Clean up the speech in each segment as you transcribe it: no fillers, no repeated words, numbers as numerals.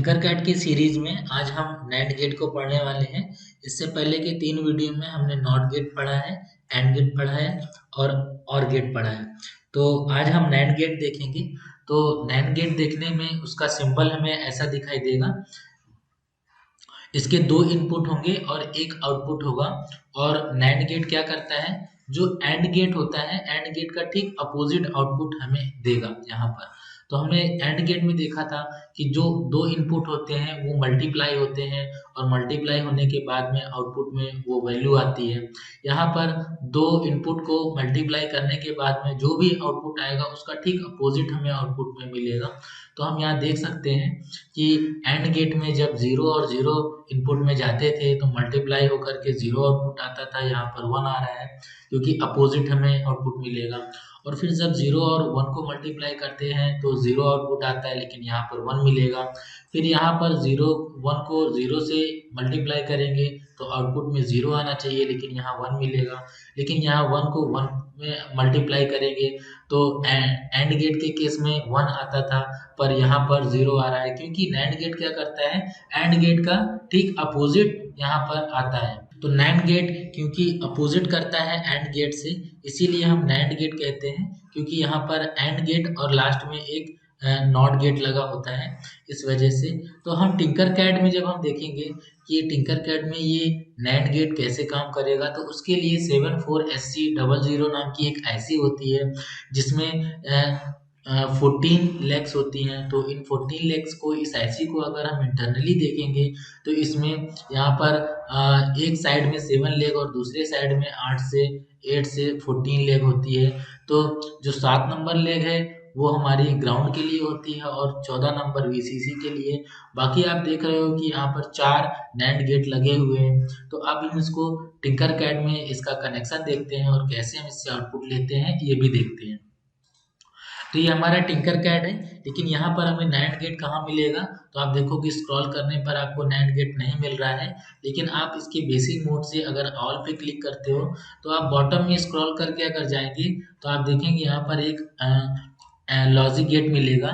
टिंकरकैड की सीरीज में आज हम नैंड गेट को पढ़ने वाले हैं। इससे पहले के 3 वीडियो में हमने नॉट गेट पढ़ा है, एंड गेट पढ़ा है और गेट पढ़ा है। तो आज हम नैंड गेट देखेंगे। तो नैंड गेट देखने में उसका सिंबल हमें ऐसा दिखाई देगा। इसके 2 इनपुट होंगे और एक आउटपुट होगा। और नैंड गेट क्या करता है, जो एंड गेट होता है, एंड गेट का ठीक अपोजिट आउटपुट हमें देगा यहाँ पर। तो हमने एंड गेट में देखा था कि जो 2 इनपुट होते हैं वो मल्टीप्लाई होते हैं और मल्टीप्लाई होने के बाद में आउटपुट में वो वैल्यू आती है। यहाँ पर 2 इनपुट को मल्टीप्लाई करने के बाद में जो भी आउटपुट आएगा उसका ठीक अपोजिट हमें आउटपुट में मिलेगा। तो हम यहाँ देख सकते हैं कि एंड गेट में जब 0 और 0 इनपुट में जाते थे तो मल्टीप्लाई होकर के 0 आउटपुट आता था, यहाँ पर 1 आ रहा है क्योंकि अपोजिट हमें आउटपुट मिलेगा। और फिर जब 0 और 1 को मल्टीप्लाई करते हैं तो 0 आउटपुट आता है लेकिन यहाँ पर 1 मिलेगा। फिर यहाँ पर 1 को 0 से मल्टीप्लाई करेंगे तो आउटपुट में 0 आना चाहिए लेकिन यहाँ 1 मिलेगा। लेकिन यहाँ 1 को 1 में मल्टीप्लाई करेंगे तो एंड गेट के केस में 1 आता था, पर यहाँ पर 0 आ रहा है क्योंकि नैंड गेट क्या करता है, एंड गेट का ठीक अपोजिट यहाँ पर आता है। तो नैंड गेट क्योंकि अपोजिट करता है एंड गेट से, इसीलिए हम नैंड गेट कहते हैं, क्योंकि यहाँ पर एंड गेट और लास्ट में एक नॉट गेट लगा होता है, इस वजह से। तो हम टिंकरकैड में जब हम देखेंगे कि ये टिंकरकैड में ये नैंड गेट कैसे काम करेगा, तो उसके लिए 74SC00 नाम की एक ऐसी होती है जिसमें 14 लेग्स होती हैं। तो इन 14 लेग्स को, इस आईसी को अगर हम इंटरनली देखेंगे तो इसमें यहाँ पर एक साइड में 7 लेग और दूसरे साइड में 8 से 14 लेग होती है। तो जो 7 नंबर लेग है वो हमारी ग्राउंड के लिए होती है और 14 नंबर वीसीसी के लिए। बाकी आप देख रहे हो कि यहाँ पर 4 नैंड गेट लगे हुए हैं। तो अब हम इसको टिंकरकैड में इसका कनेक्शन देखते हैं और कैसे हम इससे आउटपुट लेते हैं ये भी देखते हैं। तो ये हमारा टिंकरकैड है, लेकिन यहाँ पर हमें नैंड गेट कहाँ मिलेगा, तो आप देखो कि स्क्रॉल करने पर आपको नैंड गेट नहीं मिल रहा है। लेकिन आप इसके बेसिक मोड से अगर ऑल पे क्लिक करते हो तो आप बॉटम में स्क्रॉल करके अगर जाएंगे तो आप देखेंगे यहाँ पर एक लॉजिक गेट मिलेगा,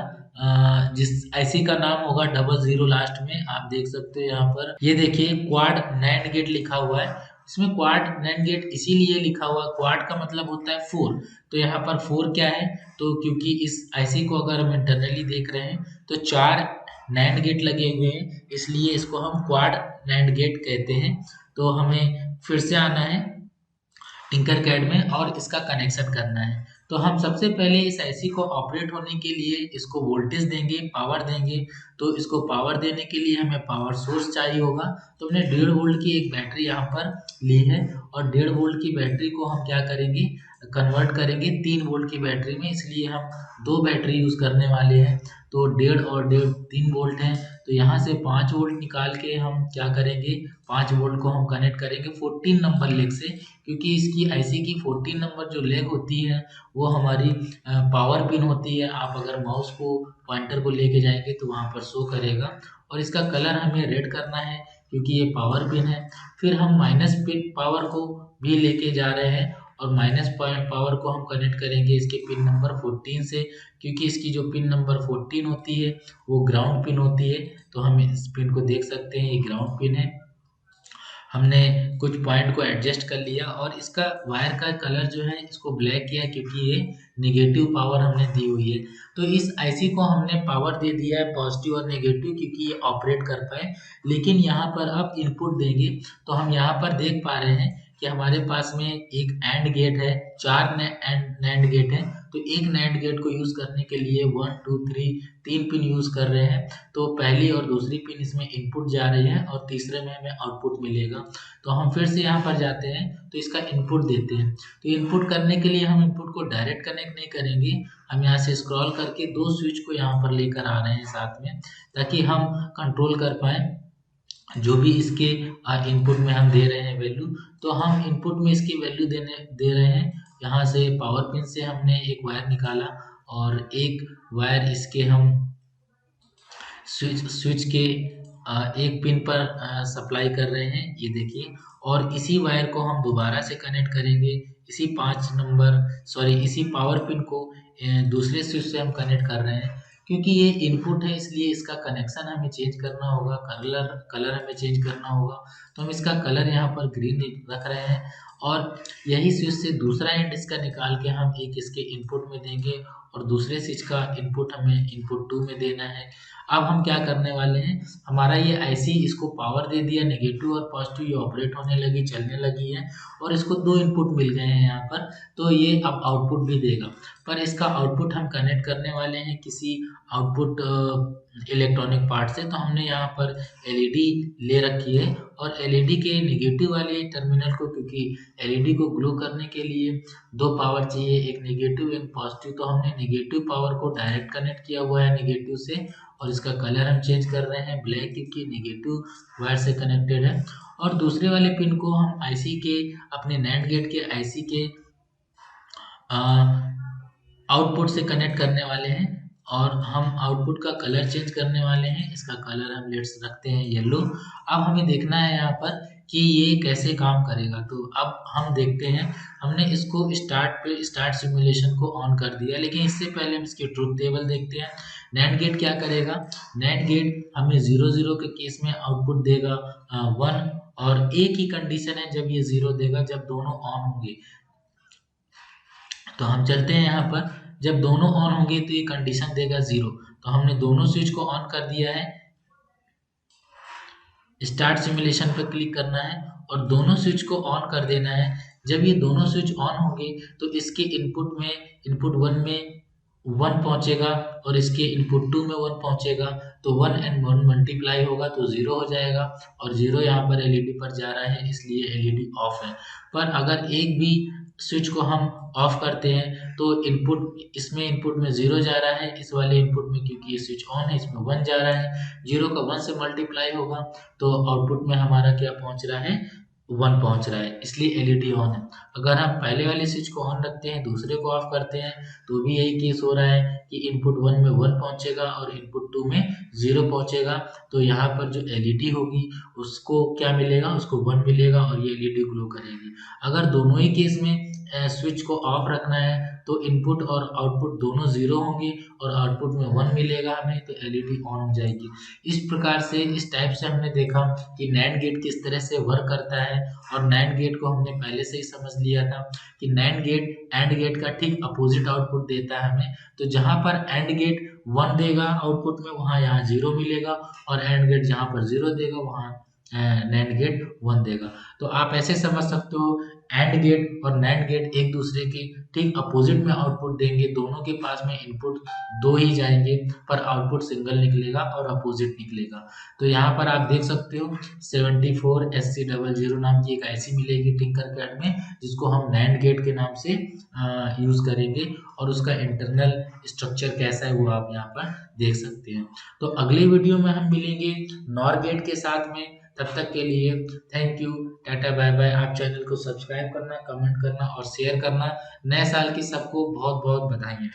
जिस आईसी का नाम होगा 00 लास्ट में। आप देख सकते हो यहाँ पर, ये देखिए क्वाड नैंड गेट लिखा हुआ है। इसमें क्वाड नैंड गेट इसीलिए लिखा हुआ है, क्वाड का मतलब होता है 4। तो यहाँ पर 4 क्या है, तो क्योंकि इस आईसी को अगर हम इंटरनली देख रहे हैं तो 4 नैंड गेट लगे हुए हैं, इसलिए इसको हम क्वाड नैंड गेट कहते हैं। तो हमें फिर से आना है टिंकरकैड में और इसका कनेक्शन करना है। तो हम सबसे पहले इस आईसी को ऑपरेट होने के लिए इसको वोल्टेज देंगे, पावर देंगे। तो इसको पावर देने के लिए हमें पावर सोर्स चाहिए होगा। तो हमने 1.5 वोल्ट की एक बैटरी यहाँ पर ली है और 1.5 वोल्ट की बैटरी को हम क्या करेंगे, कन्वर्ट करेंगे 3 वोल्ट की बैटरी में, इसलिए हम 2 बैटरी यूज करने वाले हैं। तो 1.5 और 1.5 3 वोल्ट है। तो यहाँ से 5 वोल्ट निकाल के हम क्या करेंगे, 5 वोल्ट को हम कनेक्ट करेंगे 14 नंबर लेग से, क्योंकि इसकी आईसी की 14 नंबर जो लेग होती है वो हमारी पावर पिन होती है। आप अगर माउस को पॉइंटर को लेके जाएंगे तो वहाँ पर शो करेगा। और इसका कलर हमें रेड करना है क्योंकि ये पावर पिन है। फिर हम माइनस पिन पावर को भी लेके जा रहे हैं और माइनस पावर को हम कनेक्ट करेंगे इसके पिन नंबर 14 से, क्योंकि इसकी जो पिन नंबर 14 होती है वो ग्राउंड पिन होती है। तो हम इस पिन को देख सकते हैं, ये ग्राउंड पिन है। हमने कुछ पॉइंट को एडजस्ट कर लिया और इसका वायर का कलर जो है इसको ब्लैक किया क्योंकि ये निगेटिव पावर हमने दी हुई है। तो इस आईसी को हमने पावर दे दिया है पॉजिटिव और नेगेटिव, क्योंकि ये ऑपरेट कर पाए। लेकिन यहाँ पर अब इनपुट देंगे तो हम यहाँ पर देख पा रहे हैं कि हमारे पास में एक एंड गेट है, 4 नैंड गेट है। तो एक नैंड गेट को यूज करने के लिए 1 2 3 पिन यूज कर रहे हैं। तो पहली और दूसरी पिन इसमें इनपुट जा रही है और तीसरे में हमें आउटपुट मिलेगा। तो हम फिर से यहाँ पर जाते हैं तो इसका इनपुट देते हैं। तो इनपुट करने के लिए हम इनपुट को डायरेक्ट कनेक्ट नहीं करेंगे, हम यहाँ से स्क्रॉल करके 2 स्विच को यहाँ पर लेकर आ रहे हैं साथ में, ताकि हम कंट्रोल कर पाए जो भी इसके इनपुट में हम दे रहे हैं वैल्यू। तो हम इनपुट में इसकी वैल्यू दे रहे हैं। यहाँ से पावर पिन से हमने एक वायर निकाला और एक वायर इसके हम स्विच के एक पिन पर सप्लाई कर रहे हैं, ये देखिए। और इसी वायर को हम दोबारा से कनेक्ट करेंगे, इसी पावर पिन को दूसरे स्विच से हम कनेक्ट कर रहे हैं। क्योंकि ये इनपुट है इसलिए इसका कनेक्शन हमें चेंज करना होगा, कलर कलर हमें चेंज करना होगा। तो हम इसका कलर यहाँ पर ग्रीन रख रहे हैं और यही स्विच से दूसरा एंड इसका निकाल के हम एक इसके इनपुट में देंगे और दूसरे स्विच का इनपुट हमें इनपुट 2 में देना है। अब हम क्या करने वाले हैं, हमारा ये आईसी इसको पावर दे दिया, नेगेटिव और पॉजिटिव ये ऑपरेट होने लगी, चलने लगी है और इसको 2 इनपुट मिल गए हैं यहाँ पर, तो ये अब आउटपुट भी देगा। पर इसका आउटपुट हम कनेक्ट करने वाले हैं किसी आउटपुट इलेक्ट्रॉनिक पार्ट से। तो हमने यहाँ पर एलईडी ले रखी है और एलईडी के नेगेटिव वाले टर्मिनल को, क्योंकि एलईडी को ग्लो करने के लिए 2 पावर चाहिए, एक नेगेटिव एक पॉजिटिव, तो हमने नेगेटिव पावर को डायरेक्ट कनेक्ट किया हुआ है नेगेटिव से और इसका कलर हम चेंज कर रहे हैं ब्लैक, क्योंकि नेगेटिव वायर से कनेक्टेड है। और दूसरे वाले पिन को हम आईसी के, अपने नैंड गेट के आईसी के आउटपुट से कनेक्ट करने वाले हैं और हम आउटपुट का कलर चेंज करने वाले हैं। इसका कलर हम लेट्स रखते हैं येलो। अब हमें देखना है यहाँ पर कि ये कैसे काम करेगा। तो अब हम देखते हैं, हमने इसको स्टार्ट सिमुलेशन को ऑन कर दिया, लेकिन इससे पहले हम इसके ट्रुथ टेबल देखते हैं। नैंड गेट क्या करेगा, नैंड गेट हमें 0 0 के केस में आउटपुट देगा 1 और एक ही कंडीशन है जब ये 0 देगा, जब दोनों ऑन होंगे। तो हम चलते हैं यहाँ पर, जब दोनों ऑन होंगे तो ये कंडीशन देगा 0। तो हमने दोनों स्विच को ऑन कर दिया है, स्टार्ट सिमुलेशन पर क्लिक करना है और दोनों स्विच को ऑन कर देना है। जब ये दोनों स्विच ऑन होंगे तो इसके इनपुट 1 में 1 पहुंचेगा और इसके इनपुट 2 में 1 पहुंचेगा, तो 1 and 1 मल्टीप्लाई होगा तो 0 हो जाएगा और 0 यहाँ पर एलईडी पर जा रहा है इसलिए एलईडी ऑफ है। पर अगर एक भी स्विच को हम ऑफ करते हैं तो इनपुट में 0 जा रहा है, इस वाले इनपुट में क्योंकि ये स्विच ऑन है इसमें 1 जा रहा है, 0 का 1 से मल्टीप्लाई होगा तो आउटपुट में हमारा क्या पहुंच रहा है, 1 पहुंच रहा है, इसलिए एलईडी ऑन है। अगर हम पहले वाले स्विच को ऑन रखते हैं दूसरे को ऑफ करते हैं तो भी यही केस हो रहा है कि इनपुट 1 में 1 पहुंचेगा और इनपुट 2 में 0 पहुंचेगा। तो यहाँ पर जो एलईडी होगी उसको क्या मिलेगा, उसको 1 मिलेगा और ये एलईडी ग्लो करेगी। अगर दोनों ही केस में स्विच को ऑफ रखना है तो इनपुट और आउटपुट दोनों 0 होंगे और आउटपुट में 1 मिलेगा हमें, तो एलईडी ऑन हो जाएगी। इस प्रकार से, इस टाइप से हमने देखा कि नैंड गेट किस तरह से वर्क करता है और नैंड गेट को हमने पहले से ही समझ लिया था कि नैंड गेट एंड गेट का ठीक अपोजिट आउटपुट देता है हमें। तो जहां पर एंड गेट 1 देगा आउटपुट में, वहां यहाँ 0 मिलेगा और एंड गेट जहां पर 0 देगा वहां नैंड गेट 1 देगा। तो आप ऐसे समझ सकते हो, एंड गेट और नैंड गेट एक दूसरे के ठीक अपोजिट में आउटपुट देंगे, दोनों के पास में इनपुट 2 ही जाएंगे पर आउटपुट सिंगल निकलेगा और अपोजिट निकलेगा। तो यहाँ पर आप देख सकते हो 74SC00 नाम की एक आईसी मिलेगी टिंकरकैड में, जिसको हम नैंड गेट के नाम से यूज करेंगे और उसका इंटरनल स्ट्रक्चर कैसा है वो आप यहाँ पर देख सकते हैं। तो अगले वीडियो में हम मिलेंगे नॉर गेट के साथ में। तब तक के लिए thank you, tata bye bye. आप चैनल को सब्सक्राइब करना, कमेंट करना और शेयर करना। नए साल की सबको बहुत बहुत बधाई।